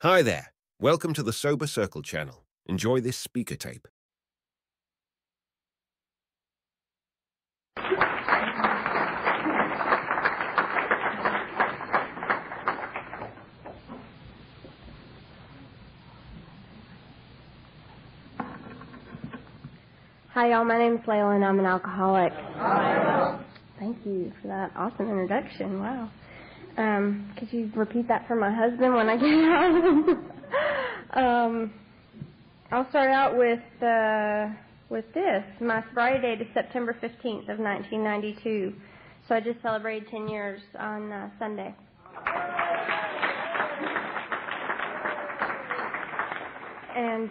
Hi there. Welcome to the Sober Circle channel. Enjoy this speaker tape. Hi y'all, my name is Laila and I'm an alcoholic. Thank you for that awesome introduction. Wow. Could you repeat that for my husband when I get out? I'll start out with this. My sobriety date is September 15th of 1992. So I just celebrated 10 years on Sunday. And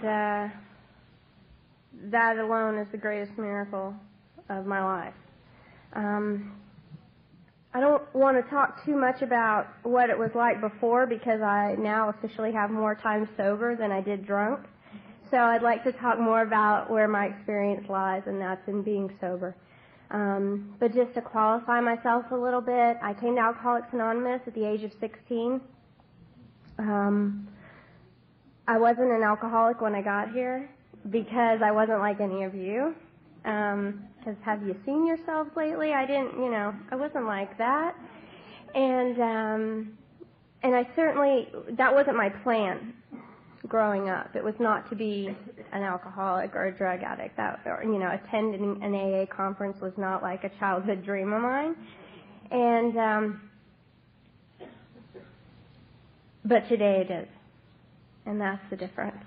that alone is the greatest miracle of my life. I don't want to talk too much about what it was like before because I now officially have more time sober than I did drunk. So I'd like to talk more about where my experience lies, and that's in being sober. But just to qualify myself a little bit, I came to Alcoholics Anonymous at the age of 16. I wasn't an alcoholic when I got here because I wasn't like any of you. Because have you seen yourselves lately? I didn't, I wasn't like that. And I certainly, that wasn't my plan growing up. It was not to be an alcoholic or a drug addict. Attending an AA conference was not like a childhood dream of mine. But today it is. And that's the difference.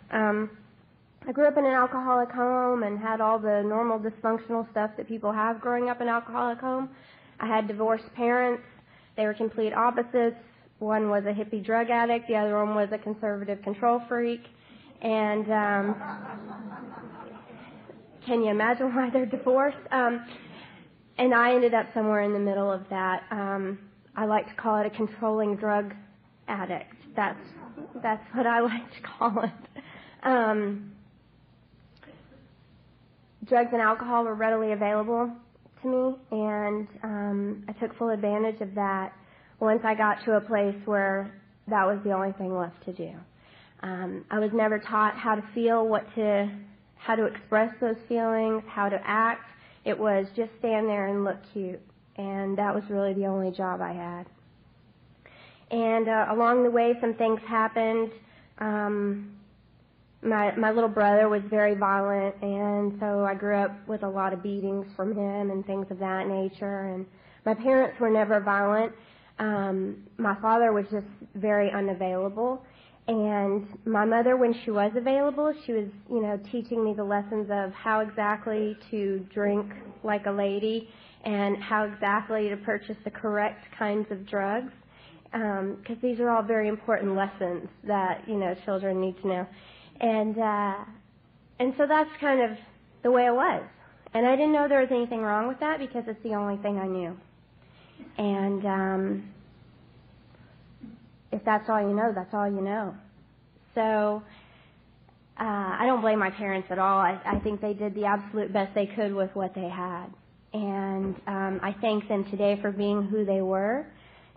I grew up in an alcoholic home and had all the normal dysfunctional stuff that people have growing up in an alcoholic home. I had divorced parents. They were complete opposites. One was a hippie drug addict. The other one was a conservative control freak. And can you imagine why they're divorced? And I ended up somewhere in the middle of that. I like to call it a controlling drug addict. That's what I like to call it. Drugs and alcohol were readily available to me, and I took full advantage of that once I got to a place where that was the only thing left to do. I was never taught how to feel, how to express those feelings, how to act. It was just stand there and look cute, and that was really the only job I had. And along the way, some things happened. My little brother was very violent, and so I grew up with a lot of beatings from him and things of that nature. And my parents were never violent. My father was just very unavailable. And my mother, when she was available, she was, teaching me the lessons of how exactly to drink like a lady and how exactly to purchase the correct kinds of drugs. Because these are all very important lessons that, children need to know. And so that's kind of the way it was. And I didn't know there was anything wrong with that because it's the only thing I knew. And if that's all you know, that's all you know. So I don't blame my parents at all. I think they did the absolute best they could with what they had. And I thank them today for being who they were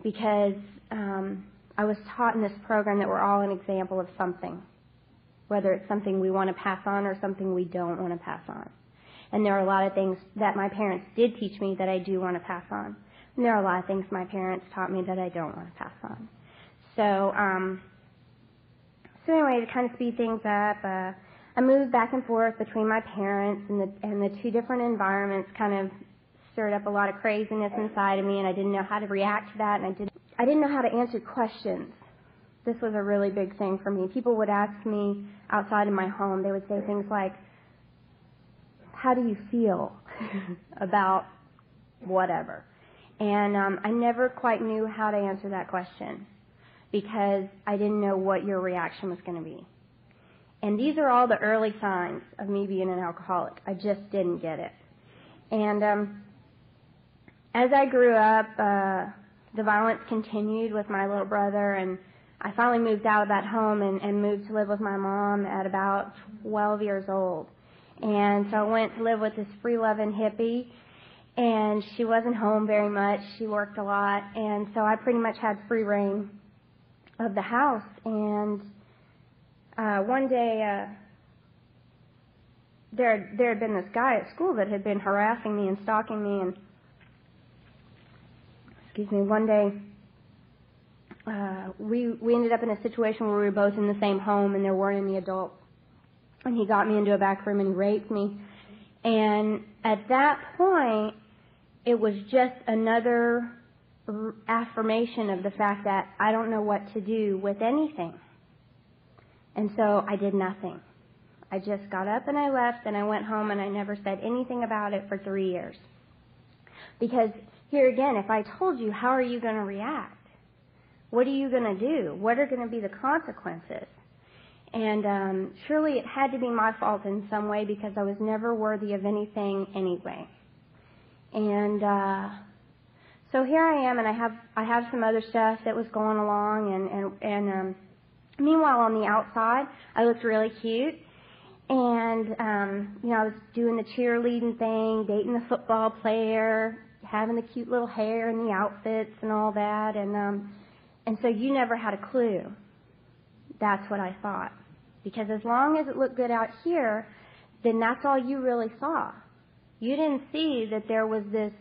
because I was taught in this program that we're all an example of something, whether it's something we want to pass on or something we don't want to pass on. And there are a lot of things that my parents did teach me that I do want to pass on. And there are a lot of things my parents taught me that I don't want to pass on. So anyway, to kind of speed things up, I moved back and forth between my parents, and the two different environments kind of stirred up a lot of craziness inside of me, and I didn't know how to react to that, and I didn't know how to answer questions. This was a really big thing for me. People would ask me outside of my home, they would say things like, how do you feel about whatever? And I never quite knew how to answer that question because I didn't know what your reaction was going to be. And these are all the early signs of me being an alcoholic. I just didn't get it. And as I grew up, the violence continued with my little brother, and I finally moved out of that home and moved to live with my mom at about 12 years old. And so I went to live with this free-loving hippie, and she wasn't home very much. She worked a lot, and so I pretty much had free reign of the house. And one day, there had been this guy at school that had been harassing me and stalking me, and one day we ended up in a situation where we were both in the same home and there weren't any adults, and he got me into a back room and he raped me. And at that point, it was just another affirmation of the fact that I don't know what to do with anything. And so I did nothing. I just got up and I left and I went home and I never said anything about it for 3 years. Because here again, if I told you, how are you going to react? What are you going to do? What are going to be the consequences? And surely it had to be my fault in some way because I was never worthy of anything anyway. And so here I am, and I have some other stuff that was going along, and meanwhile on the outside I looked really cute, and I was doing the cheerleading thing, dating the football player, having the cute little hair and the outfits and all that, and so you never had a clue. That's what I thought, because as long as it looked good out here, then that's all you really saw. You didn't see that there was this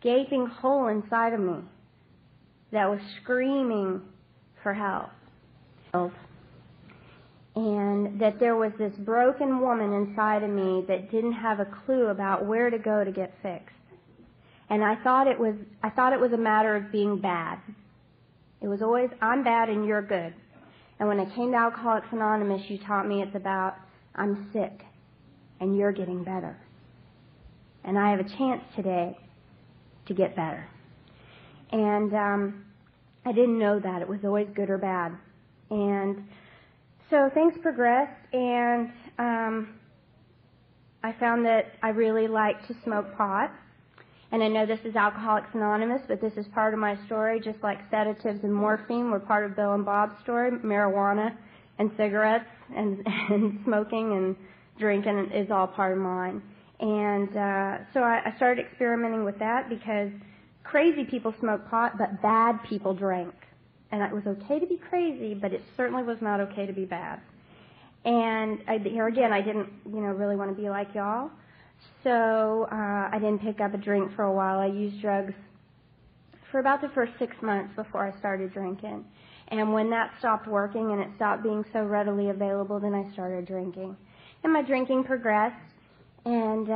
gaping hole inside of me that was screaming for help. And that there was this broken woman inside of me that didn't have a clue about where to go to get fixed. And I thought it was a matter of being bad. It was always, I'm bad and you're good. And when I came to Alcoholics Anonymous, you taught me it's about, I'm sick and you're getting better. And I have a chance today to get better. And I didn't know that. It was always good or bad. And so things progressed, and I found that I really liked to smoke pot. And I know this is Alcoholics Anonymous, but this is part of my story, just like sedatives and morphine were part of Bill and Bob's story. Marijuana and cigarettes and smoking and drinking is all part of mine. And so I started experimenting with that because crazy people smoked pot, but bad people drank. And it was okay to be crazy, but it certainly was not okay to be bad. And here again, I didn't, really want to be like y'all. So I didn't pick up a drink for a while. I used drugs for about the first 6 months before I started drinking. And when that stopped working and it stopped being so readily available, then I started drinking. And my drinking progressed. And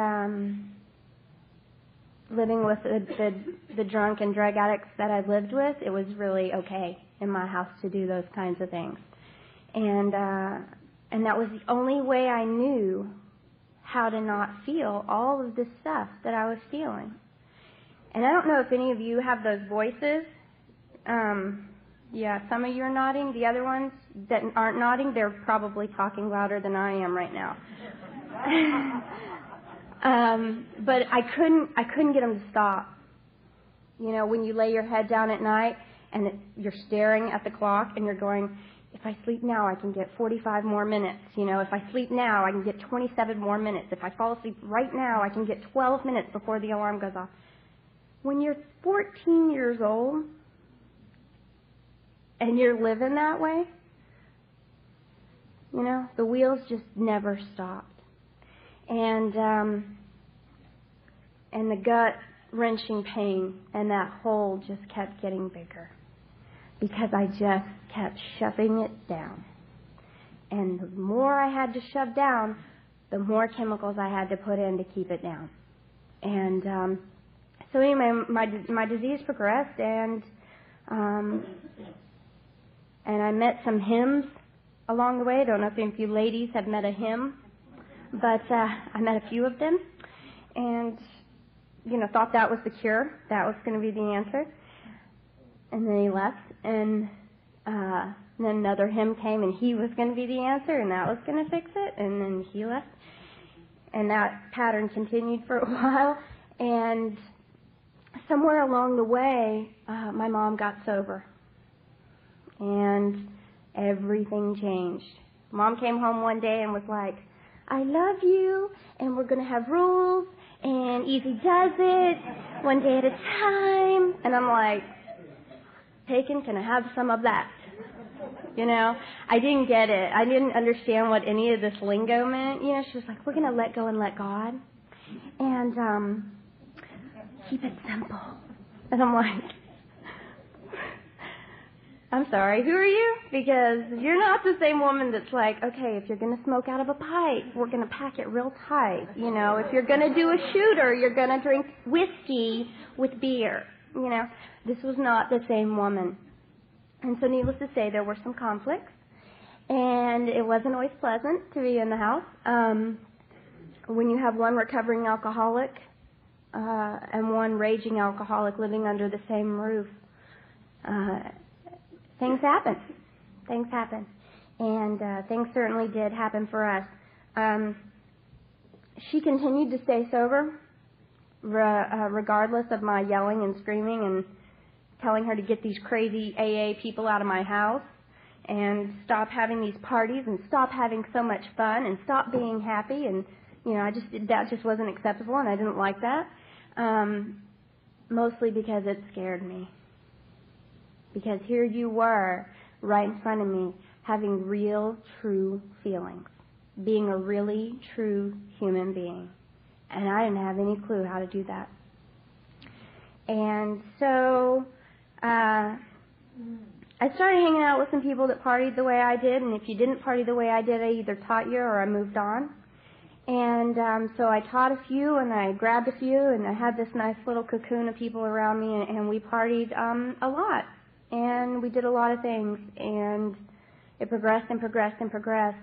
living with the drunk and drug addicts that I lived with, it was really okay in my house to do those kinds of things. And that was the only way I knew how to not feel all of this stuff that I was feeling. And I don't know if any of you have those voices. Yeah, some of you are nodding. The other ones that aren't nodding, they're probably talking louder than I am right now. But I couldn't get them to stop. When you lay your head down at night and you're staring at the clock and you're going, if I sleep now, I can get 45 more minutes. If I sleep now, I can get 27 more minutes. If I fall asleep right now, I can get 12 minutes before the alarm goes off. When you're 14 years old and you're living that way, the wheels just never stopped. And the gut-wrenching pain and that hole just kept getting bigger because I just kept shoving it down. And the more I had to shove down, the more chemicals I had to put in to keep it down. And so anyway, my disease progressed, and I met some hymns along the way. I don't know if any of you ladies have met a hymn, but I met a few of them, and thought that was the cure. That was going to be the answer. And then he left, and then another hymn came, and he was going to be the answer, and that was going to fix it. And then he left, and that pattern continued for a while. And somewhere along the way, my mom got sober, and everything changed. Mom came home one day and was like, I love you, and we're going to have rules, and easy does it, one day at a time. And I'm like, Taken, can I have some of that? You know, I didn't get it. I didn't understand what any of this lingo meant. You know, she was like, we're going to let go and let God. And keep it simple. And I'm like, I'm sorry, who are you? Because you're not the same woman that's like, okay, if you're going to smoke out of a pipe, we're going to pack it real tight. You know, if you're going to do a shooter, you're going to drink whiskey with beer. You know, this was not the same woman. And so needless to say, there were some conflicts. And it wasn't always pleasant to be in the house. When you have one recovering alcoholic and one raging alcoholic living under the same roof, things happen. Things happen. And things certainly did happen for us. She continued to stay sober, regardless of my yelling and screaming and telling her to get these crazy AA people out of my house and stop having these parties and stop having so much fun and stop being happy. And, you know, that just wasn't acceptable, and I didn't like that. Mostly because it scared me. Because here you were, right in front of me, having real, true feelings, being a really, true human being. And I didn't have any clue how to do that. And so I started hanging out with some people that partied the way I did, and if you didn't party the way I did, I either taught you or I moved on. And so I taught a few, and I grabbed a few, and I had this nice little cocoon of people around me, and we partied a lot. And we did a lot of things, and it progressed and progressed and progressed.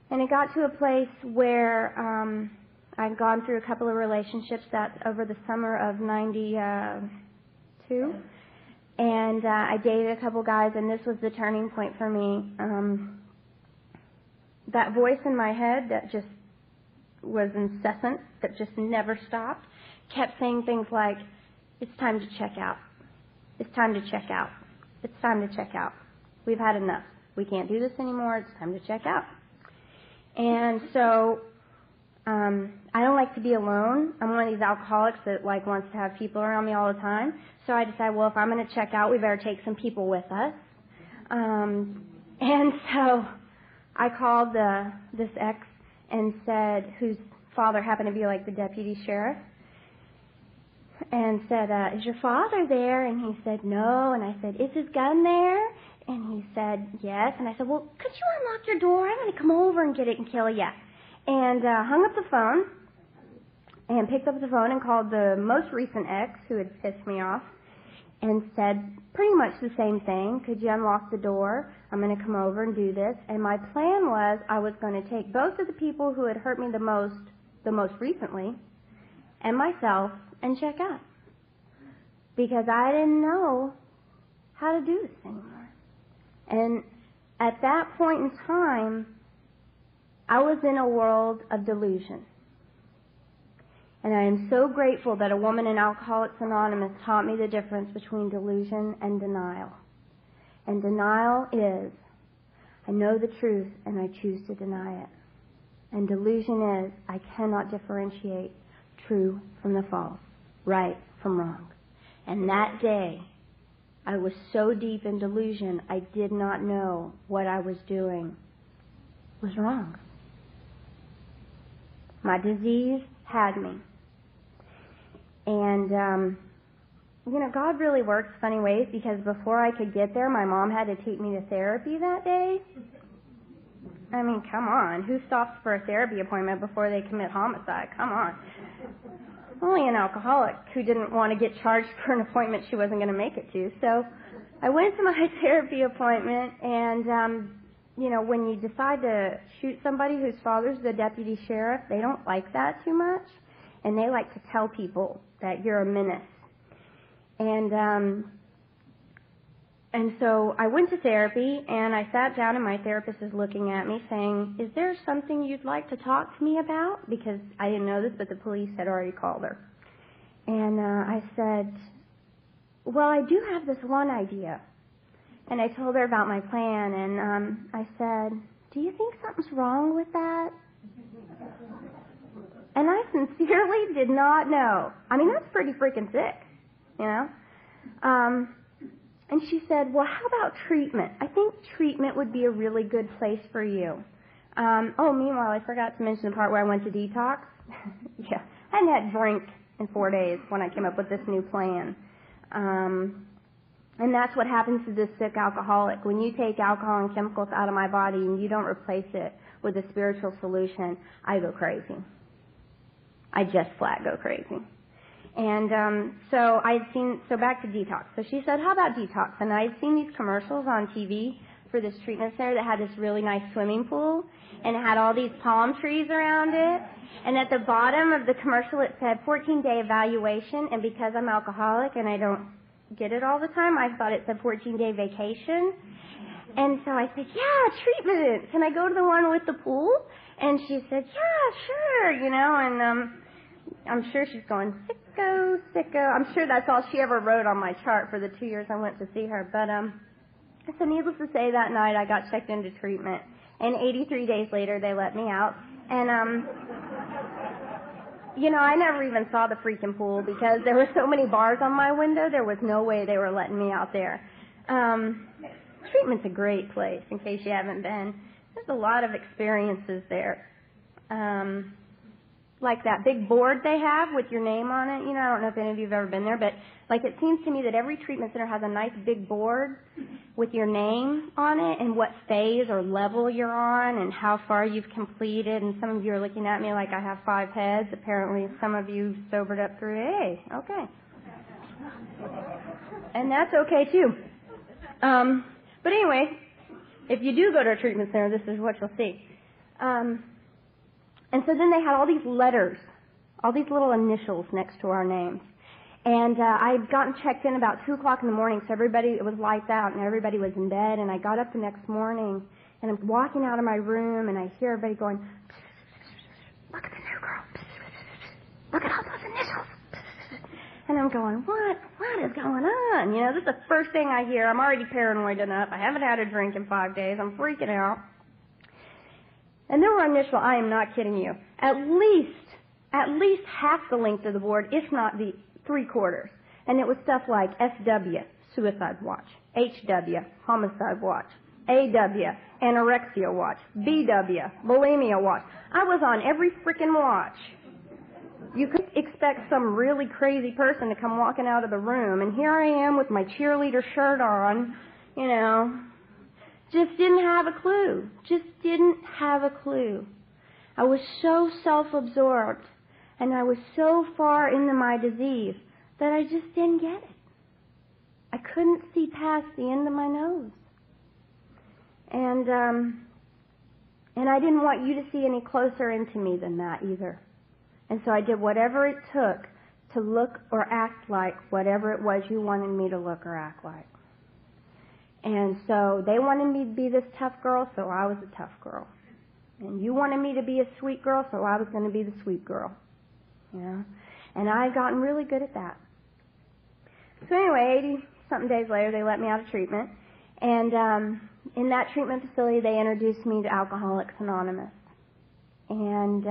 And it got to a place where I'd gone through a couple of relationships over the summer of 92. And I dated a couple guys, and this was the turning point for me. That voice in my head that just was incessant, that just never stopped, kept saying things like, it's time to check out. It's time to check out. It's time to check out. We've had enough. We can't do this anymore. It's time to check out. And so I don't like to be alone. I'm one of these alcoholics that wants to have people around me all the time. So I decided, well, if I'm going to check out, we better take some people with us. And so I called this ex and said, whose father happened to be like the deputy sheriff, and said, is your father there? And he said, no. And I said, is his gun there? And he said, yes. And I said, well, could you unlock your door? I'm going to come over and get it and kill you. And hung up the phone and picked up the phone and called the most recent ex who had pissed me off and said pretty much the same thing. Could you unlock the door? I'm going to come over and do this. And my plan was I was going to take both of the people who had hurt me the most recently, and myself, and check out. Because I didn't know how to do this anymore. And at that point in time, I was in a world of delusion. And I am so grateful that a woman in Alcoholics Anonymous taught me the difference between delusion and denial. And denial is, I know the truth and I choose to deny it. And delusion is, I cannot differentiate true from the false, right from wrong. And that day, I was so deep in delusion, I did not know what I was doing was wrong. My disease had me. And, God really works funny ways, because before I could get there, my mom had to take me to therapy that day. I mean, come on. Who stops for a therapy appointment before they commit homicide? Come on. Only an alcoholic who didn't want to get charged for an appointment she wasn't going to make it to. So I went to my therapy appointment, and, when you decide to shoot somebody whose father's the deputy sheriff, they don't like that too much. And they like to tell people that you're a menace. And so I went to therapy, and I sat down, and my therapist is looking at me saying, is there something you'd like to talk to me about? Because I didn't know this, but the police had already called her. And I said, well, I do have this one idea. And I told her about my plan, and I said, do you think something's wrong with that? And I sincerely did not know. I mean, that's pretty freaking sick, And she said, well, how about treatment? I think treatment would be a really good place for you. Meanwhile, I forgot to mention the part where I went to detox. Yeah, I hadn't had a drink in 4 days when I came up with this new plan. And that's what happens to this sick alcoholic. When you take alcohol and chemicals out of my body and you don't replace it with a spiritual solution, I go crazy. I just flat go crazy. And so back to detox. So she said, how about detox? And I had seen these commercials on TV for this treatment center that had this really nice swimming pool, and it had all these palm trees around it. And at the bottom of the commercial it said 14-day evaluation, and because I'm alcoholic and I don't get it all the time, I thought it said 14-day vacation. And so I said, yeah, treatment. Can I go to the one with the pool? And she said, yeah, sure, and I'm sure she's going, sicko, sicko. I'm sure that's all she ever wrote on my chart for the 2 years I went to see her. But so needless to say, that night I got checked into treatment. And 83 days later, they let me out. And, I never even saw the freaking pool because there were so many bars on my window, there was no way they were letting me out there. Treatment's a great place, in case you haven't been. There's a lot of experiences there. Like that big board they have with your name on it. I don't know if any of you have ever been there, but it seems to me that every treatment center has a nice big board with your name on it and what phase or level you're on and how far you've completed. And some of you are looking at me like I have 5 heads. Apparently some of you sobered up through AA. Okay. And that's okay too. But anyway, if you do go to a treatment center, this is what you'll see. And so then they had all these letters, all these little initials next to our names. And I had gotten checked in about 2 o'clock in the morning, so it was lights out, and everybody was in bed. And I got up the next morning, and I'm walking out of my room, and I hear everybody going, look at the new girl. Look at all those initials. And I'm going, what is going on? This is the first thing I hear. I'm already paranoid enough. I haven't had a drink in 5 days. I'm freaking out. And there were initials, I am not kidding you, at least half the length of the board, if not the 3/4. And it was stuff like SW, suicide watch, HW, homicide watch, AW, anorexia watch, BW, bulimia watch. I was on every freaking watch. You could expect some really crazy person to come walking out of the room, and here I am with my cheerleader shirt on, Just didn't have a clue. Just didn't have a clue. I was so self-absorbed, and I was so far into my disease that I just didn't get it. I couldn't see past the end of my nose. And I didn't want you to see any closer into me than that either. And so I did whatever it took to look or act like whatever it was you wanted me to look or act like. And so they wanted me to be this tough girl, so I was a tough girl. And you wanted me to be a sweet girl, so I was going to be the sweet girl. And I've gotten really good at that. So anyway, 80-something days later, they let me out of treatment. And in that treatment facility, they introduced me to Alcoholics Anonymous. And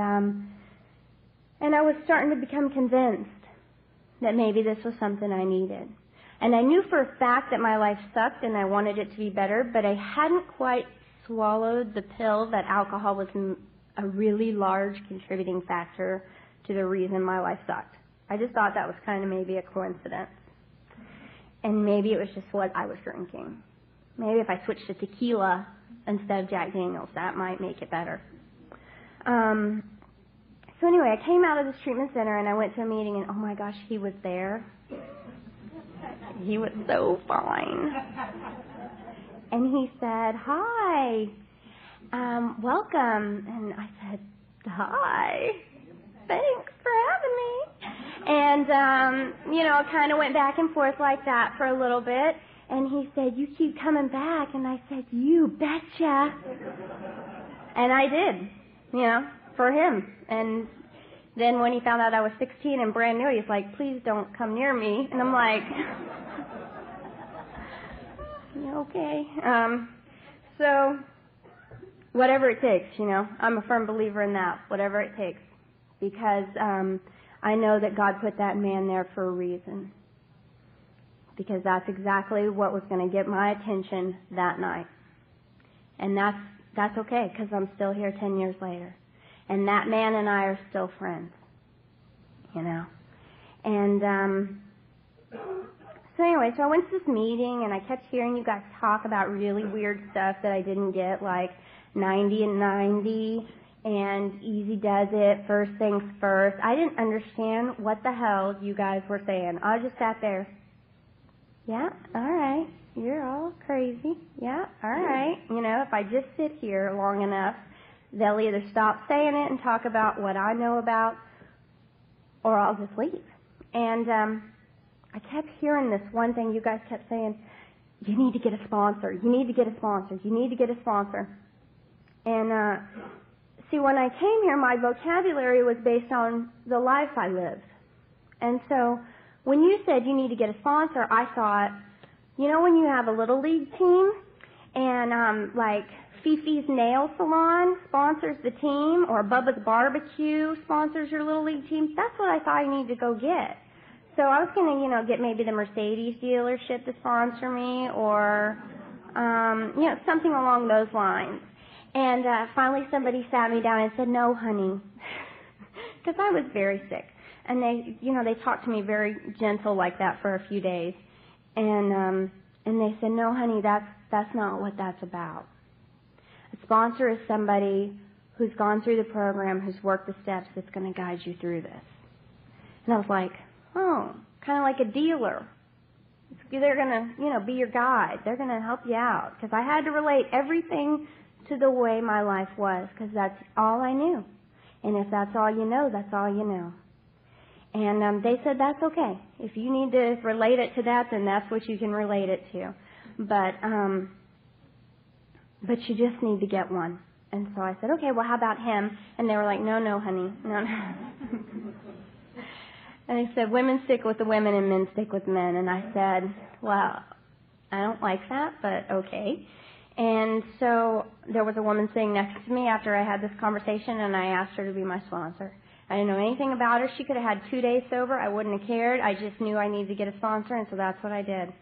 I was starting to become convinced that maybe this was something I needed. And I knew for a fact that my life sucked and I wanted it to be better, but I hadn't quite swallowed the pill that alcohol was a really large contributing factor to the reason my life sucked. I just thought that was kind of maybe a coincidence. And maybe it was just what I was drinking. Maybe if I switched to tequila instead of Jack Daniels, that might make it better. So anyway, I came out of this treatment center and I went to a meeting and oh my gosh, he was there. He was so fine. And he said, hi, welcome. And I said, hi, thanks for having me. And, I kind of went back and forth like that for a little bit. And he said, you keep coming back. And I said, you betcha. And I did, for him. And then when he found out I was 16 and brand new, he's like, please don't come near me. And I'm like, okay. So whatever it takes, I'm a firm believer in that, whatever it takes. Because I know that God put that man there for a reason. because that's exactly what was going to get my attention that night. And that's okay, because I'm still here 10 years later. And that man and I are still friends, you know. And so anyway, so I went to this meeting, and I kept hearing you guys talk about really weird stuff that I didn't get, like 90 and 90, and easy does it, first things first. I didn't understand what the hell you guys were saying. I just sat there. Yeah, all right. You're all crazy. Yeah, all right. You know, if I just sit here long enough, they'll either stop saying it and talk about what I know about, or I'll just leave. And I kept hearing this one thing you guys kept saying, you need to get a sponsor. You need to get a sponsor. You need to get a sponsor. And see, when I came here, my vocabulary was based on the life I lived. And so when you said you need to get a sponsor, I thought, you know when you have a little league team and like Fifi's Nail Salon sponsors the team, or Bubba's Barbecue sponsors your little league team? That's what I thought I needed to go get. So I was going to, you know, get maybe the Mercedes dealership to sponsor me, or, you know, something along those lines. And finally somebody sat me down and said, no, honey, because I was very sick. And they, you know, they talked to me very gentle like that for a few days. And they said, no, honey, that's not what that's about. A sponsor is somebody who's gone through the program, who's worked the steps, that's going to guide you through this. And I was like, oh, kind of like a dealer. They're going to, you know, be your guide. They're going to help you out. Because I had to relate everything to the way my life was, because that's all I knew. And if that's all you know, that's all you know. And they said, that's okay. If you need to relate it to that, then that's what you can relate it to. But you just need to get one. And so I said, okay, well, how about him? And they were like, no, honey, no. And they said, women stick with the women and men stick with men. And I said, well, I don't like that, but okay. And so there was a woman sitting next to me after I had this conversation, and I asked her to be my sponsor. I didn't know anything about her. She could have had 2 days sober. I wouldn't have cared. I just knew I needed to get a sponsor, and so that's what I did.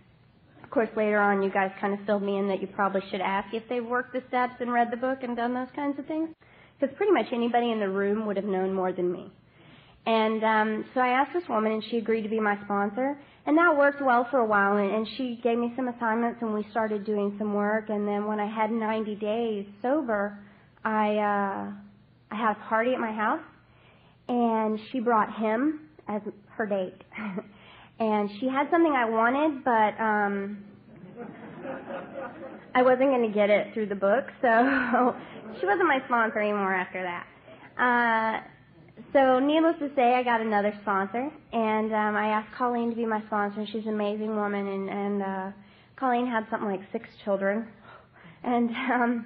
Of course, later on, you guys kind of filled me in that you probably should ask if they've worked the steps and read the book and done those kinds of things, because pretty much anybody in the room would have known more than me. And so I asked this woman, and she agreed to be my sponsor. And that worked well for a while, and she gave me some assignments, and we started doing some work. And then when I had 90 days sober, I had a party at my house, and she brought him as her date. And she had something I wanted, but I wasn't going to get it through the book, so she wasn't my sponsor anymore after that. So needless to say, I got another sponsor, and I asked Colleen to be my sponsor, and she's an amazing woman, and Colleen had something like 6 children, and her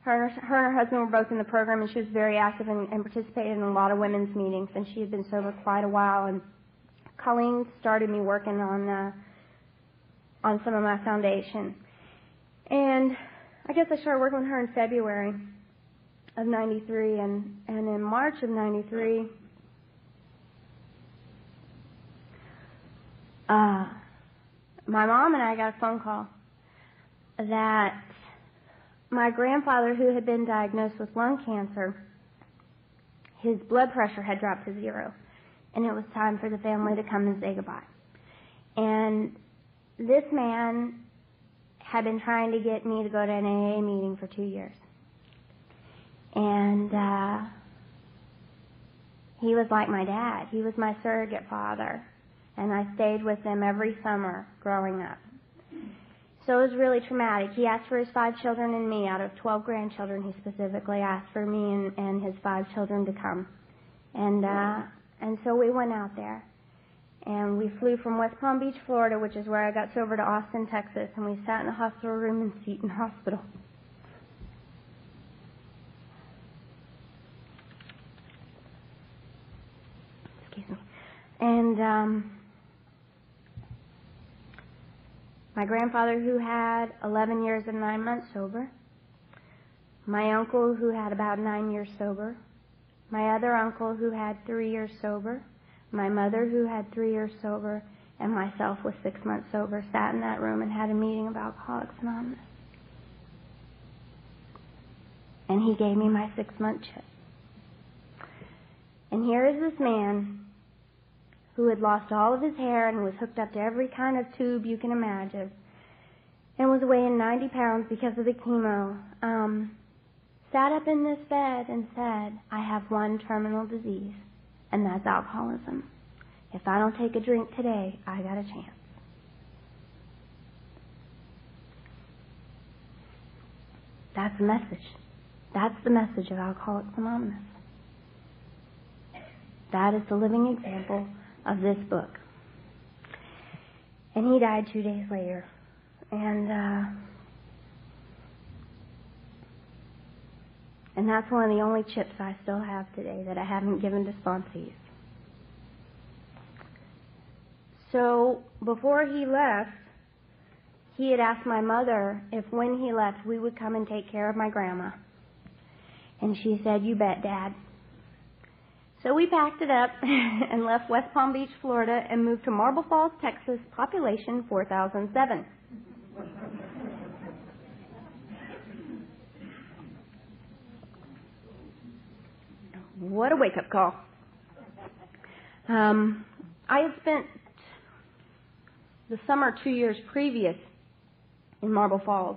and her husband were both in the program, and she was very active and participated in a lot of women's meetings, and she had been sober quite a while, and Colleen started me working on some of my foundation. And I guess I started working with her in February of 93, and in March of 93, my mom and I got a phone call that my grandfather, who had been diagnosed with lung cancer, his blood pressure had dropped to 0, and it was time for the family to come and say goodbye. And this man had been trying to get me to go to an AA meeting for 2 years. And he was like my dad. He was my surrogate father. And I stayed with him every summer growing up. So it was really traumatic. He asked for his 5 children and me. Out of 12 grandchildren, he specifically asked for me and his 5 children to come. And so we went out there. And we flew from West Palm Beach, Florida, which is where I got sober, to Austin, Texas. And we sat in a hospital room in Seton Hospital. And my grandfather, who had 11 years and 9 months sober, my uncle, who had about 9 years sober, my other uncle, who had 3 years sober, my mother, who had 3 years sober, and myself was 6 months sober, sat in that room and had a meeting of Alcoholics Anonymous. And he gave me my 6-month chip. And here is this man who had lost all of his hair and was hooked up to every kind of tube you can imagine, and was weighing 90 pounds because of the chemo, sat up in this bed and said, I have one terminal disease, and that's alcoholism. If I don't take a drink today, I got a chance. That's the message. That's the message of Alcoholics Anonymous. That is the living example of this book. And he died 2 days later. And that's one of the only chips I still have today that I haven't given to sponsees. So before he left, he had asked my mother if when he left we would come and take care of my grandma. And she said, you bet, Dad. So we packed it up and left West Palm Beach, Florida, and moved to Marble Falls, Texas, population 4007. What a wake-up call. I had spent the summer 2 years previous in Marble Falls,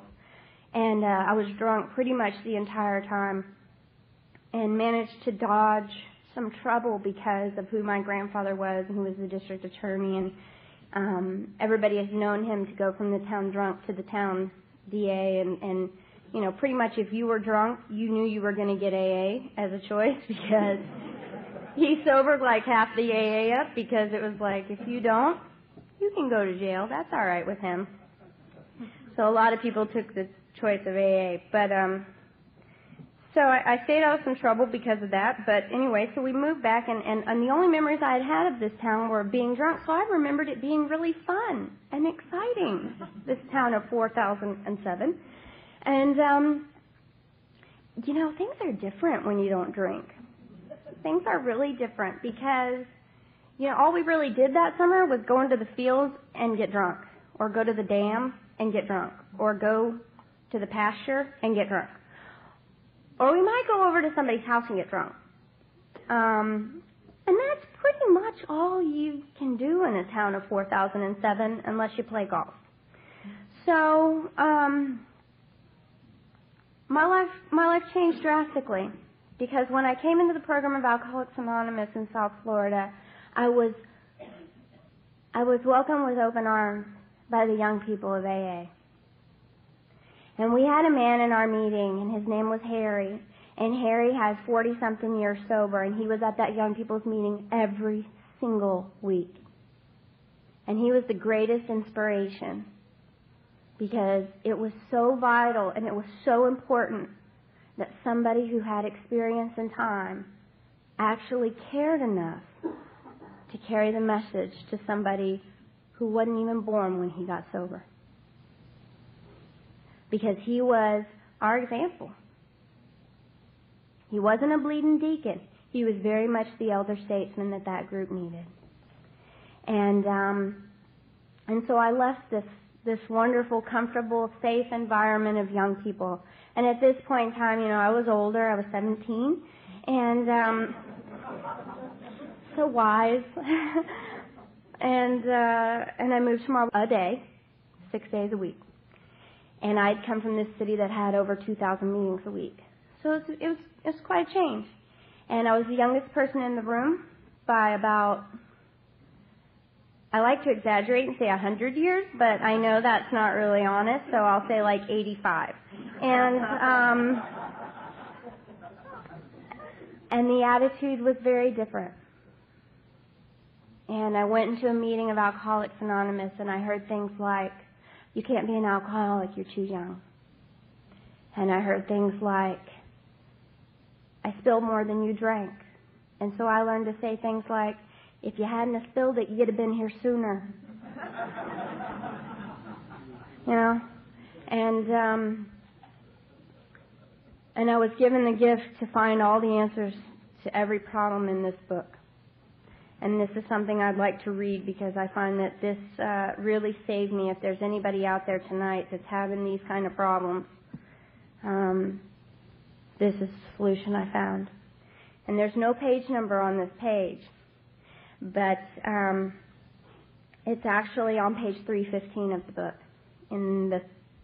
and I was drunk pretty much the entire time and managed to dodge some trouble because of who my grandfather was, and who was the district attorney, and everybody has known him to go from the town drunk to the town DA, and you know, pretty much if you were drunk, you knew you were going to get AA as a choice, because he sobered like half the AA up, because it was like, if you don't, you can go to jail. That's all right with him. So a lot of people took the choice of AA, but so I stayed out of some trouble because of that. But anyway, so we moved back, and the only memories I had of this town were being drunk. So I remembered it being really fun and exciting, this town of 4007. And, you know, things are different when you don't drink. Things are really different because, you know, all we really did that summer was go into the fields and get drunk, or go to the dam and get drunk, or go to the pasture and get drunk. Or we might go over to somebody's house and get drunk. And that's pretty much all you can do in a town of 4007 unless you play golf. So, my life changed drastically, because when I came into the program of Alcoholics Anonymous in South Florida, I was welcomed with open arms by the young people of AA. And we had a man in our meeting, and his name was Harry. And Harry has 40-something years sober, and he was at that young people's meeting every single week. And he was the greatest inspiration, because it was so vital and it was so important that somebody who had experience and time actually cared enough to carry the message to somebody who wasn't even born when he got sober. Because he was our example. He wasn't a bleeding deacon. He was very much the elder statesman that group needed. And so I left this wonderful, comfortable, safe environment of young people. And at this point in time, you know, I was older. I was 17. And so wise. and I moved to Marble a day, 6 days a week. And I'd come from this city that had over 2,000 meetings a week. So it was quite a change. And I was the youngest person in the room by about, I like to exaggerate and say 100 years, but I know that's not really honest, so I'll say like 85. And the attitude was very different. And I went into a meeting of Alcoholics Anonymous, and I heard things like, you can't be an alcoholic, you're too young. And I heard things like, I spilled more than you drank. And so I learned to say things like, if you hadn't have spilled it, you'd have been here sooner. You know? And I was given the gift to find all the answers to every problem in this book. And this is something I'd like to read because I find that this really saved me. If there's anybody out there tonight that's having these kind of problems, this is the solution I found. And there's no page number on this page, but it's actually on page 315 of the book in the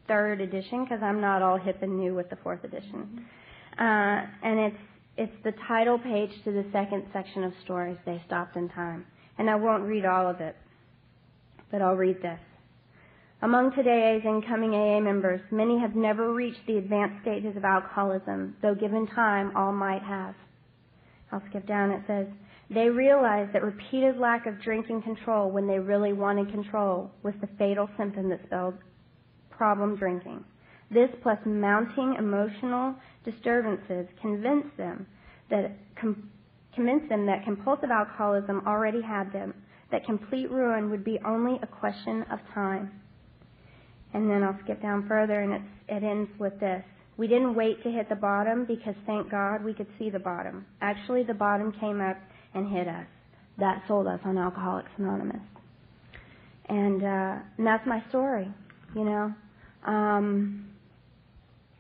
3rd edition, because I'm not all hip and new with the 4th edition. And it's the title page to the 2nd section of stories, They Stopped in Time. And I won't read all of it, but I'll read this. Among today's incoming AA members, many have never reached the advanced stages of alcoholism, though given time, all might have. I'll skip down. It says, they realized that repeated lack of drinking control when they really wanted control was the fatal symptom that spelled problem drinking. This plus mounting emotional disturbances convinced them that compulsive alcoholism already had them, that complete ruin would be only a question of time. And then I'll skip down further, and it ends with this. We didn't wait to hit the bottom because, thank God, we could see the bottom. Actually, the bottom came up and hit us. That sold us on Alcoholics Anonymous. And that's my story, you know.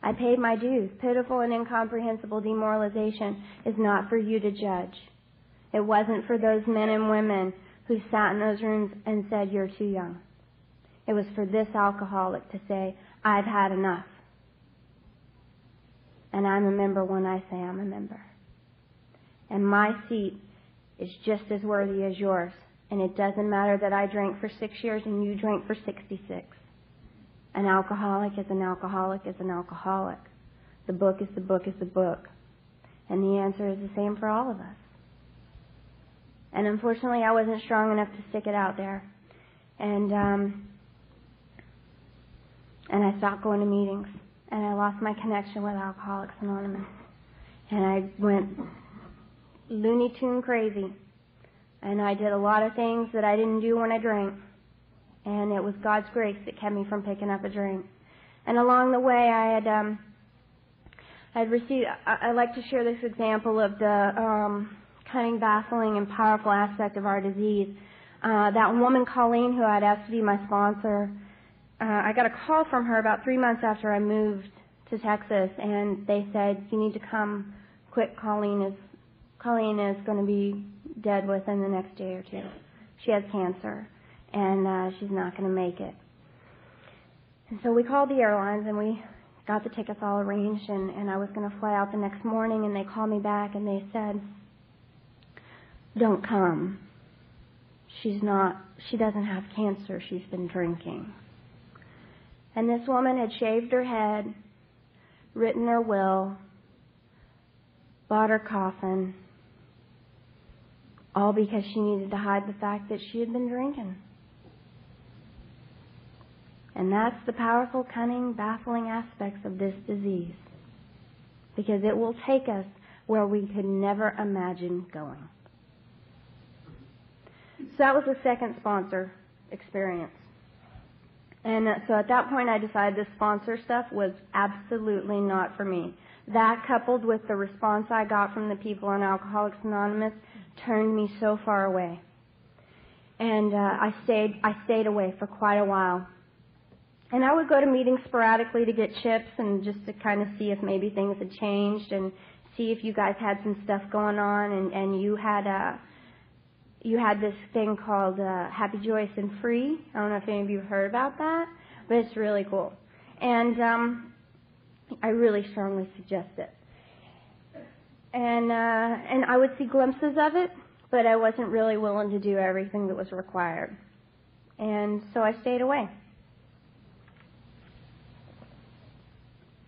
I paid my dues. Pitiful and incomprehensible demoralization is not for you to judge. It wasn't for those men and women who sat in those rooms and said, you're too young. It was for this alcoholic to say, I've had enough. And I'm a member when I say I'm a member. And my seat is just as worthy as yours. And it doesn't matter that I drank for 6 years and you drank for 66. An alcoholic is an alcoholic is an alcoholic. The book is the book is the book. And the answer is the same for all of us. And unfortunately, I wasn't strong enough to stick it out there. And I stopped going to meetings. And I lost my connection with Alcoholics Anonymous. And I went Looney Tune crazy. And I did a lot of things that I didn't do when I drank. And it was God's grace that kept me from picking up a drink. And along the way, I like to share this example of the cunning, baffling, and powerful aspect of our disease. That woman, Colleen, who I'd asked to be my sponsor, I got a call from her about 3 months after I moved to Texas, and they said, you need to come quick. Colleen is going to be dead within the next day or two. She has cancer, and she's not going to make it. And so we called the airlines, and we got the tickets all arranged, and I was going to fly out the next morning, and they called me back, and they said, don't come. She doesn't have cancer. She's been drinking. And this woman had shaved her head, written her will, bought her coffin, all because she needed to hide the fact that she had been drinking. And that's the powerful, cunning, baffling aspects of this disease, because it will take us where we could never imagine going. So that was the second sponsor experience. And so at that point I decided this sponsor stuff was absolutely not for me. That, coupled with the response I got from the people in Alcoholics Anonymous, turned me so far away. And I stayed away for quite a while. And I would go to meetings sporadically to get chips and just to kind of see if maybe things had changed and see if you guys had some stuff going on. And you had this thing called Happy, Joyous, and Free. I don't know if any of you have heard about that, but it's really cool. And I really strongly suggest it. And I would see glimpses of it, but I wasn't really willing to do everything that was required. And so I stayed away.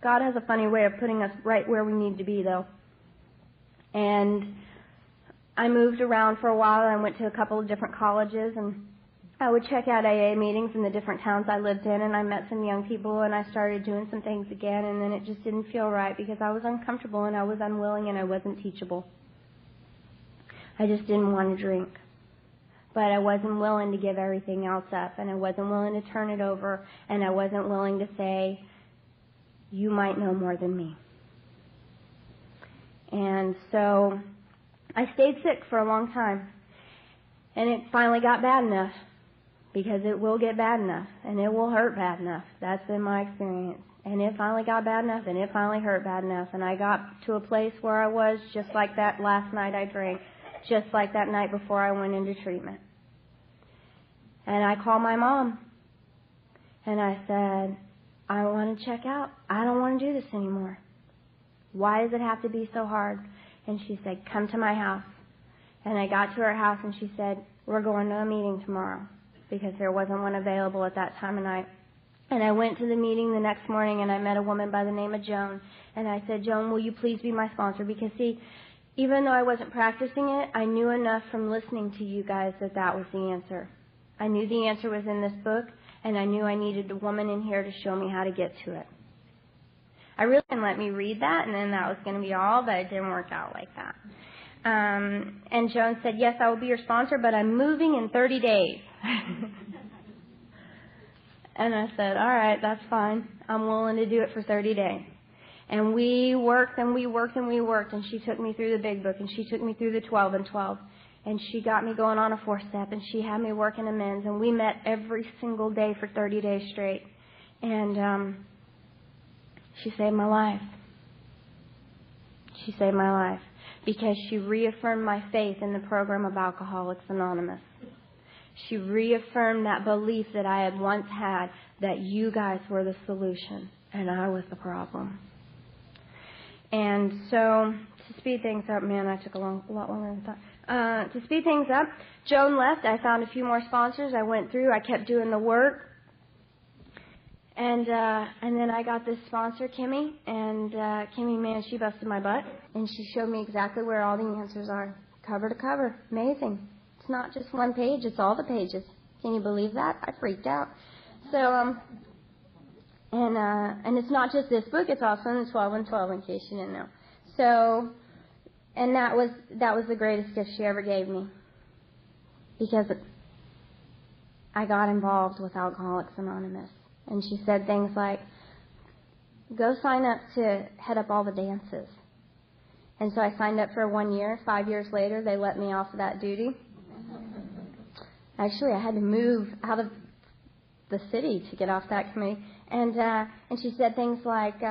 God has a funny way of putting us right where we need to be, though. And I moved around for a while. I went to a couple of different colleges, and I would check out AA meetings in the different towns I lived in, and I met some young people, and I started doing some things again, and then it just didn't feel right because I was uncomfortable, and I was unwilling, and I wasn't teachable. I just didn't want to drink. But I wasn't willing to give everything else up, and I wasn't willing to turn it over, and I wasn't willing to say, you might know more than me. And so I stayed sick for a long time. And it finally got bad enough, because it will get bad enough, and it will hurt bad enough. That's been my experience. And it finally got bad enough, and it finally hurt bad enough. And I got to a place where I was just like that last night I drank, just like that night before I went into treatment. And I called my mom, and I said, I want to check out. I don't want to do this anymore. Why does it have to be so hard? And she said, come to my house. And I got to her house, and she said, we're going to a meeting tomorrow, because there wasn't one available at that time of night. And I went to the meeting the next morning, and I met a woman by the name of Joan. And I said, Joan, will you please be my sponsor? Because, see, even though I wasn't practicing it, I knew enough from listening to you guys that that was the answer. I knew the answer was in this book, and I knew I needed a woman in here to show me how to get to it. I really didn't let me read that, and then that was going to be all, but it didn't work out like that. And Joan said, yes, I will be your sponsor, but I'm moving in 30 days. And I said, all right, that's fine. I'm willing to do it for 30 days. And we worked and we worked and we worked, and she took me through the big book, and she took me through the 12 and 12. And she got me going on a 4-step, and she had me working amends, and we met every single day for 30 days straight. And she saved my life. She saved my life because she reaffirmed my faith in the program of Alcoholics Anonymous. She reaffirmed that belief that I had once had, that you guys were the solution and I was the problem. And so, to speed things up, man, I took a lot longer than I thought. To speed things up, Joan left. I found a few more sponsors. I went through. I kept doing the work. And then I got this sponsor, Kimmy. And Kimmy, man, she busted my butt. And she showed me exactly where all the answers are, cover to cover. Amazing. It's not just one page, it's all the pages. Can you believe that? I freaked out. So, and it's not just this book, it's also in the 12 and 12, in case you didn't know. So, and that was the greatest gift she ever gave me. Because I got involved with Alcoholics Anonymous. And she said things like, go sign up to head up all the dances. And so I signed up for 1 year. 5 years later, they let me off of that duty. Actually, I had to move out of the city to get off that committee. And she said things like,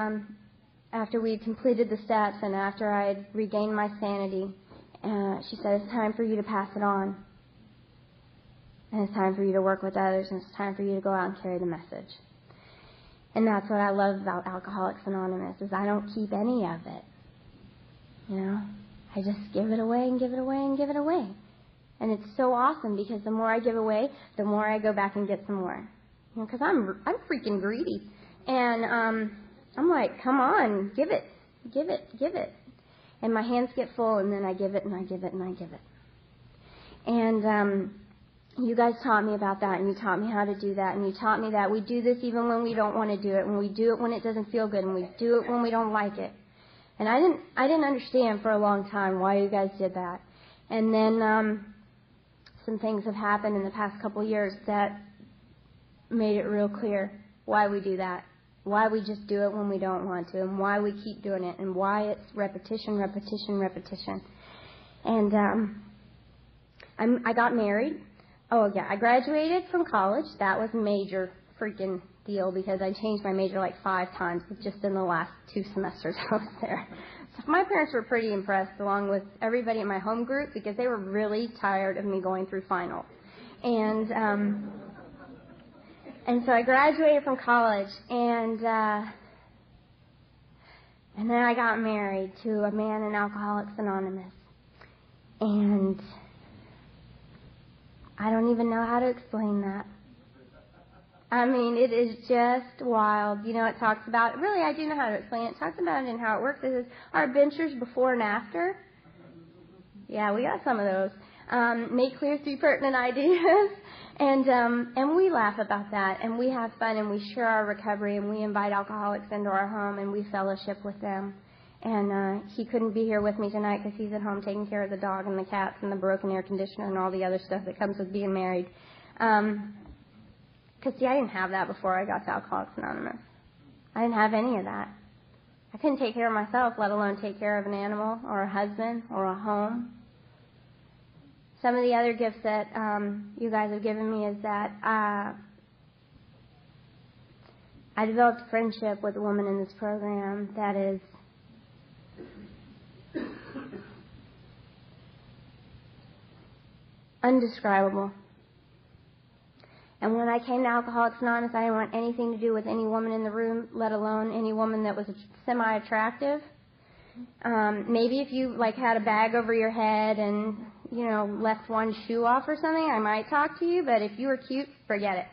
after we completed the steps and after I had regained my sanity, she said, it's time for you to pass it on. And it's time for you to work with others, and it's time for you to go out and carry the message. And that's what I love about Alcoholics Anonymous, is I don't keep any of it. You know, I just give it away and give it away and give it away. And it's so awesome, because the more I give away, the more I go back and get some more. You know, because I'm freaking greedy. And I'm like, come on, give it, give it, give it. And my hands get full, and then I give it and I give it and I give it. And you guys taught me about that, and you taught me how to do that, and you taught me that we do this even when we don't want to do it, when we do it when it doesn't feel good, and we do it when we don't like it. And I didn't understand for a long time why you guys did that. And then some things have happened in the past couple of years that made it real clear why we do that, why we just do it when we don't want to, and why we keep doing it, and why it's repetition, repetition, repetition. And I got married. Oh, yeah, I graduated from college. That was a major freaking deal, because I changed my major like 5 times just in the last 2 semesters I was there. So my parents were pretty impressed, along with everybody in my home group, because they were really tired of me going through finals. And so I graduated from college, and then I got married to a man in Alcoholics Anonymous. And I don't even know how to explain that. I mean, it is just wild. You know, it talks about, really, I do know how to explain it. It talks about it and how it works. It is our adventures before and after. Yeah, we got some of those. Make clear 3 pertinent ideas. And we laugh about that, and we have fun, and we share our recovery, and we invite alcoholics into our home, and we fellowship with them. And he couldn't be here with me tonight because he's at home taking care of the dog and the cats and the broken air conditioner and all the other stuff that comes with being married. Because, see, I didn't have that before I got to Alcoholics Anonymous. I didn't have any of that. I couldn't take care of myself, let alone take care of an animal or a husband or a home. some of the other gifts that you guys have given me is that I developed a friendship with a woman in this program that is undescribable. And when I came to Alcoholics Anonymous, I didn't want anything to do with any woman in the room, let alone any woman that was semi-attractive. Maybe if you had a bag over your head and left one shoe off or something, I might talk to you. But if you were cute, forget it.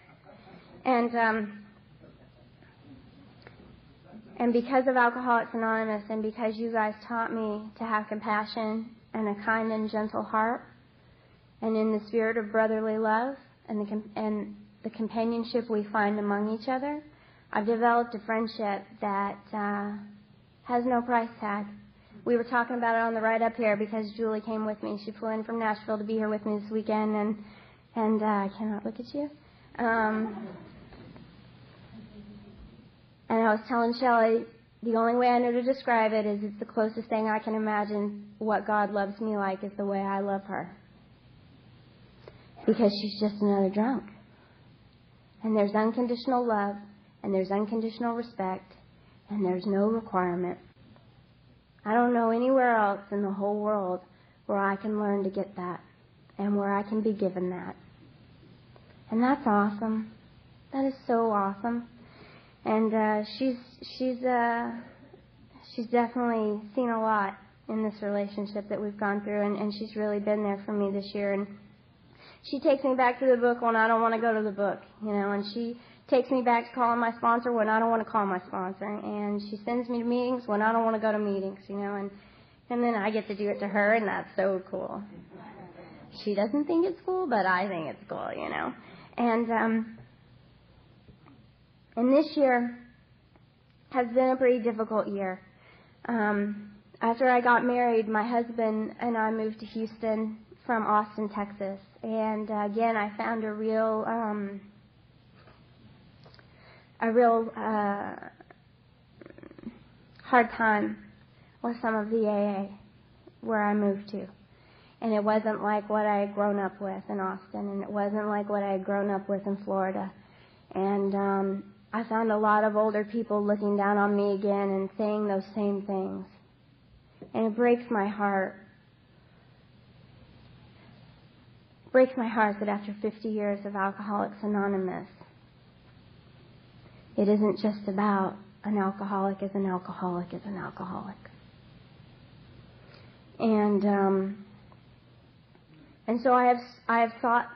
And because of Alcoholics Anonymous, and because you guys taught me to have compassion and a kind and gentle heart, and in the spirit of brotherly love and the companionship we find among each other, I've developed a friendship that has no price tag. We were talking about it on the ride up here because Julie came with me. She flew in from Nashville to be here with me this weekend, and I cannot look at you. And I was telling Shelley, the only way I know to describe it is it's the closest thing I can imagine what God loves me like is the way I love her. Because she's just another drunk. And there's unconditional love, and there's unconditional respect, and there's no requirement. I don't know anywhere else in the whole world where I can learn to get that and where I can be given that. And that's awesome. That is so awesome. And she's definitely seen a lot in this relationship that we've gone through, and she's really been there for me this year. And she takes me back to the book when I don't want to go to the book, and she takes me back to calling my sponsor when I don't want to call my sponsor, and she sends me to meetings when I don't want to go to meetings, and then I get to do it to her, and that's so cool. She doesn't think it's cool, but I think it's cool, And this year has been a pretty difficult year. After I got married, my husband and I moved to Houston from Austin, Texas. And again, I found a real hard time with some of the AA where I moved to. And it wasn't like what I had grown up with in Austin, and it wasn't like what I had grown up with in Florida. And I found a lot of older people looking down on me again and saying those same things. And it breaks my heart. It breaks my heart that after 50 years of Alcoholics Anonymous, it isn't just about an alcoholic is an alcoholic is an alcoholic. And so I have sought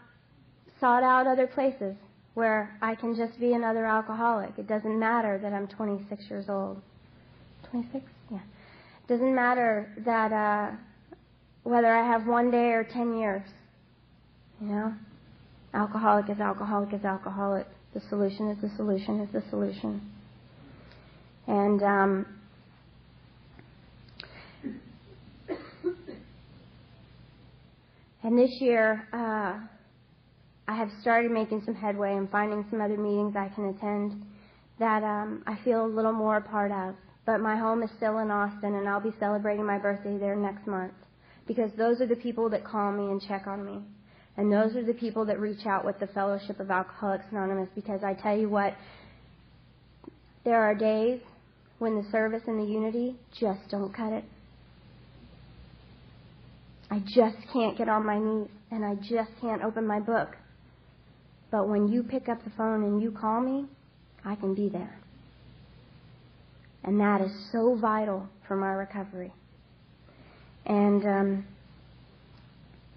out other places where I can just be another alcoholic. It doesn't matter that I'm 26 years old. 26? Yeah. It doesn't matter that whether I have 1 day or 10 years. Alcoholic is alcoholic is alcoholic. The solution is the solution is the solution. And this year, I have started making some headway and finding some other meetings I can attend that I feel a little more a part of. But my home is still in Austin, and I'll be celebrating my birthday there next month, because those are the people that call me and check on me. And those are the people that reach out with the Fellowship of Alcoholics Anonymous, because I tell you what, there are days when the service and the unity just don't cut it. I just can't get on my knees, and I just can't open my book. But when you pick up the phone and you call me, I can be there. And that is so vital for my recovery. And,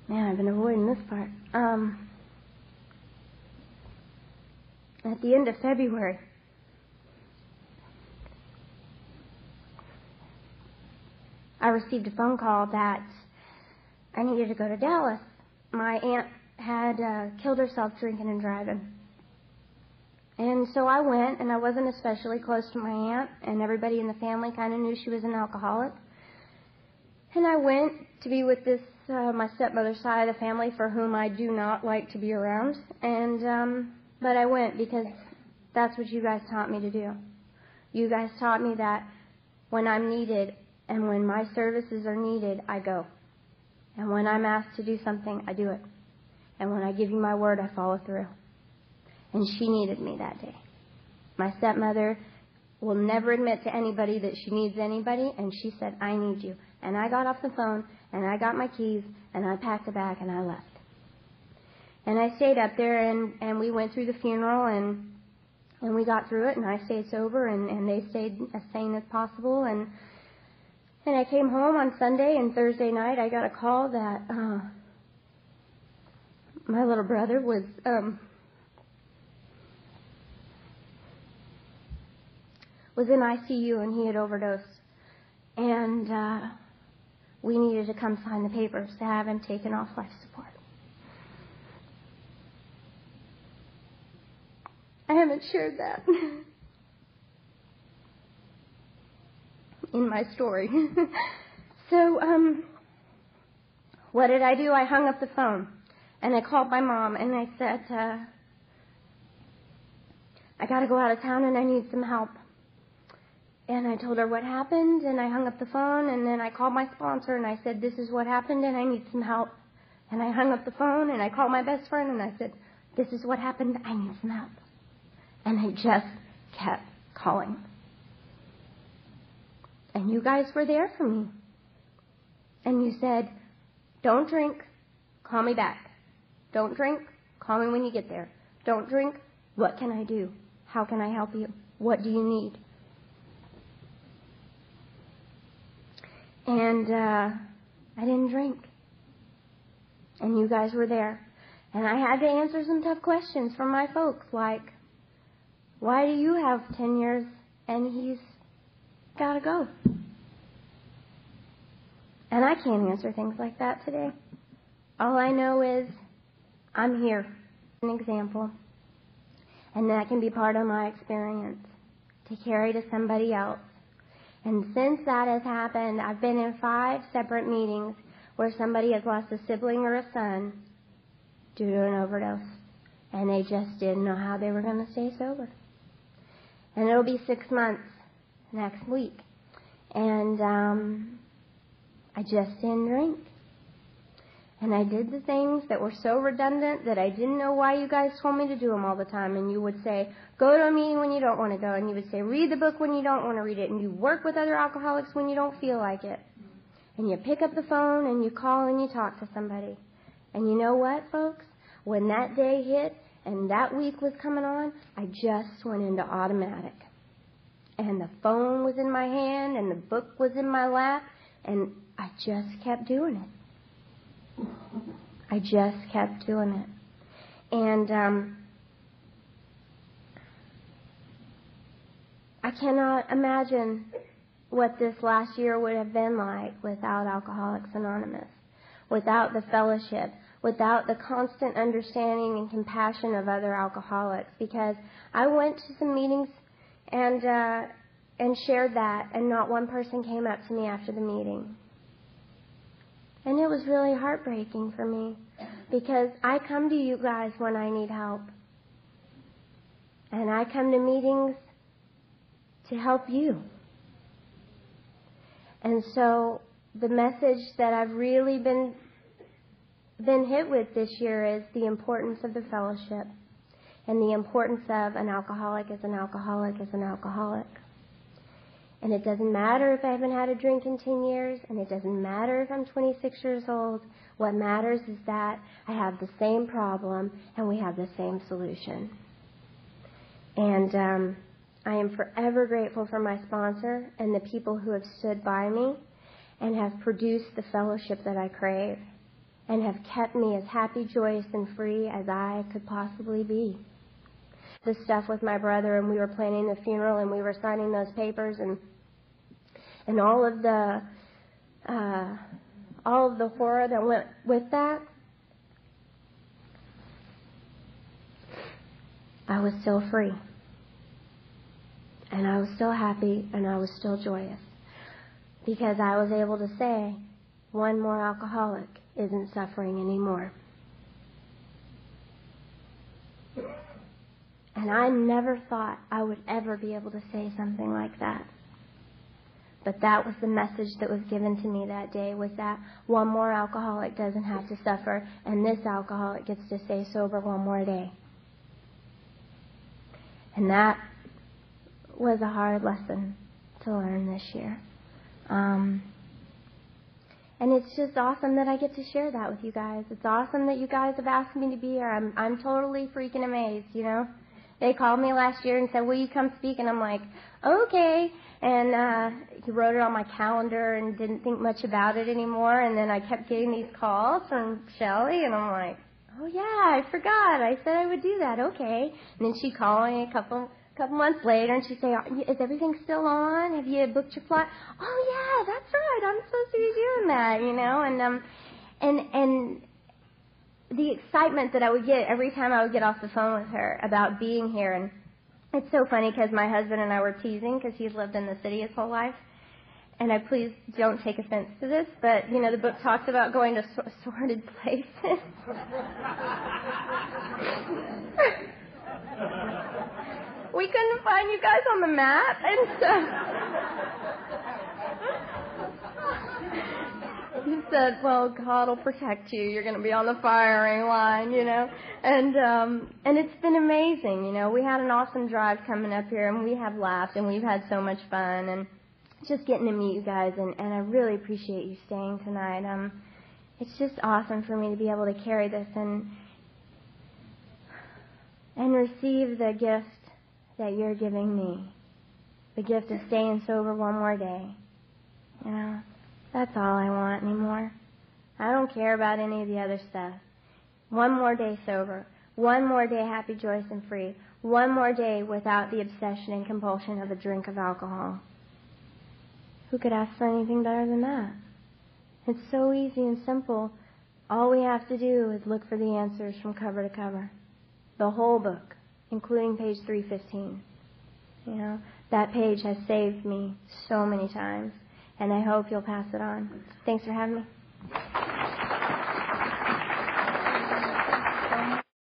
man, I've been avoiding this part. At the end of February, I received a phone call that I needed to go to Dallas. My aunt had killed herself drinking and driving. And so I went, and I wasn't especially close to my aunt, and everybody in the family kind of knew she was an alcoholic. And I went to be with this, my stepmother's side of the family, for whom I do not like to be around. And but I went because that's what you guys taught me to do. You guys taught me that when I'm needed and when my services are needed, I go. And when I'm asked to do something, I do it. And when I give you my word, I follow through. And she needed me that day. My stepmother will never admit to anybody that she needs anybody, and she said, I need you. And I got off the phone, and I got my keys, and I packed a bag, and I left. And I stayed up there, and we went through the funeral, and we got through it, and I stayed sober, and they stayed as sane as possible. And I came home on Sunday, and Thursday night I got a call that my little brother was in ICU, and he had overdosed. And we needed to come sign the papers to have him taken off life support. I haven't shared that in my story. So, what did I do? I hung up the phone, and I called my mom, and I said, I got to go out of town, and I need some help. And I told her what happened, and I hung up the phone, and then I called my sponsor, and I said, this is what happened, and I need some help. And I hung up the phone, and I called my best friend, and I said, this is what happened, I need some help. And I just kept calling. And you guys were there for me. And you said, don't drink, call me back. Don't drink, call me when you get there. Don't drink, what can I do? How can I help you? What do you need? And I didn't drink. And you guys were there. And I had to answer some tough questions from my folks, like, why do you have 10 years and he's got to go? And I can't answer things like that today. All I know is I'm here, an example. And that can be part of my experience to carry to somebody else. And since that has happened, I've been in 5 separate meetings where somebody has lost a sibling or a son due to an overdose. And they just didn't know how they were going to stay sober. And it'll be 6 months next week. And I just didn't drink. And I did the things that were so redundant that I didn't know why you guys told me to do them all the time. And you would say, go to a meeting when you don't want to go. And you would say, read the book when you don't want to read it. And you work with other alcoholics when you don't feel like it. And you pick up the phone and you call and you talk to somebody. And you know what, folks? When that day hit and that week was coming on, I just went into automatic. And the phone was in my hand and the book was in my lap. And I just kept doing it. I just kept doing it. And I cannot imagine what this last year would have been like without Alcoholics Anonymous, without the fellowship, without the constant understanding and compassion of other alcoholics. Because I went to some meetings and shared that, and not one person came up to me after the meeting. And it was really heartbreaking for me, because I come to you guys when I need help. And I come to meetings to help you. And so the message that I've really been hit with this year is the importance of the fellowship and the importance of an alcoholic is an alcoholic is an alcoholic. And it doesn't matter if I haven't had a drink in 10 years, and it doesn't matter if I'm 26 years old. What matters is that I have the same problem and we have the same solution. And I am forever grateful for my sponsor and the people who have stood by me and have produced the fellowship that I crave and have kept me as happy, joyous, and free as I could possibly be. The stuff with my brother, and we were planning the funeral, and we were signing those papers, and all of the horror that went with that, I was still free. And I was still happy, and I was still joyous. Because I was able to say, one more alcoholic isn't suffering anymore. And I never thought I would ever be able to say something like that. But that was the message that was given to me that day, was that one more alcoholic doesn't have to suffer, and this alcoholic gets to stay sober one more day. And that was a hard lesson to learn this year. And it's just awesome that I get to share that with you guys. It's awesome that you guys have asked me to be here. I'm totally freaking amazed, you know. They called me last year and said, will you come speak? And I'm like, okay. And he wrote it on my calendar and didn't think much about it anymore. And then I kept getting these calls from Shelley, and I'm like, oh, yeah, I forgot. I said I would do that. Okay. And then she'd call me a couple months later, and she'd say, is everything still on? Have you booked your flight? Oh, yeah, that's right. I'm supposed to be doing that, you know. And the excitement that I would get every time I would get off the phone with her about being here. And it's so funny because my husband and I were teasing because he's lived in the city his whole life. And please don't take offense to this, but, you know, the book talks about going to sordid places. We couldn't find you guys on the map, and so he said, well, God will protect you. You're going to be on the firing line, you know. And it's been amazing, you know. We had an awesome drive coming up here, and we have laughed, and we've had so much fun, and just getting to meet you guys, and I really appreciate you staying tonight. It's just awesome for me to be able to carry this and receive the gift that you're giving me, the gift of staying sober one more day. You know, that's all I want anymore. I don't care about any of the other stuff. One more day sober, one more day happy, joyous, and free, one more day without the obsession and compulsion of a drink of alcohol. Who could ask for anything better than that? It's so easy and simple. All we have to do is look for the answers from cover to cover. The whole book, including page 315. You know, that page has saved me so many times, and I hope you'll pass it on. Thanks for having me.